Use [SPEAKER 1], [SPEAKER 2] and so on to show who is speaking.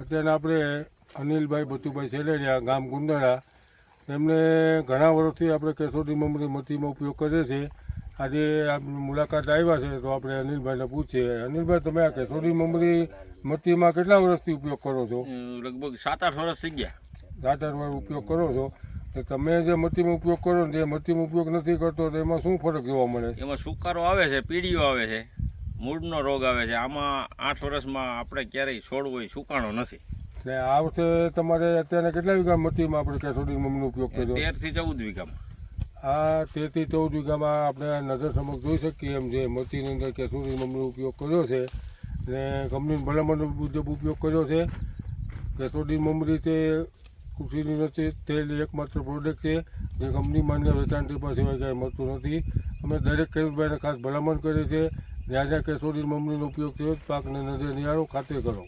[SPEAKER 1] અત્યારે આપણે અનિલભાઈ બચુભાઈ સેલેરિયા ગામ ગુંદડા એમને ઘણા વર્ષથી આપણે કેસોડી મમરી મતીમાં ઉપયોગ કરીએ છીએ. આજે આપની મુલાકાત આવ્યા છે તો આપણે અનિલભાઈને પૂછીએ. અનિલભાઈ, તમે આ કેસોડી મમરી મતીમાં કેટલા વર્ષથી ઉપયોગ કરો છો?
[SPEAKER 2] લગભગ 7-8 વર્ષ થઈ ગયા.
[SPEAKER 1] 7-8 વર્ષ ઉપયોગ કરો છો. તો તમે જે મતીમાં ઉપયોગ કરો ને જે મતીમાં ઉપયોગ નથી કરતો તો એમાં શું ફરક જોવા મળે?
[SPEAKER 2] એમાં સુકારો આવે છે, પીળીઓ આવે છે, મૂળનો રોગ આવે છે. આમાં 8 વર્ષમાં આપણે ક્યારેય છોડવો સુકાણો નથી.
[SPEAKER 1] ને આ વખતે તમારે અત્યારે કેટલા વીઘા મતીમાં આપણે કેસોડી મમરીનો ઉપયોગ કર્યો?
[SPEAKER 2] 13 થી 14 વીઘામાં.
[SPEAKER 1] આ 13 થી 14 વીઘામાં આપણે નજર સમક્ષ જોઈ શકીએ એમ છે મતીની અંદર કેસોડી મમરીનો ઉપયોગ કર્યો છે ને કંપનીની ભલામણ મુજબ ઉપયોગ કર્યો છે. કેસોડી મમરી તે કૃષિની નથી થયેલી એકમાત્ર પ્રોડક્ટ છે જે કંપની માન્ય વેચાણ ટીપા સિવાય કાંઈ મળતું નથી. અમે દરેક ખેડૂતભાઈને ખાસ ભલામણ કરીએ છીએ જ્યાં જ્યાં કેસોડી મમરીનો ઉપયોગ થયો પાકને નજર નિહાળો, ખાતર કરો.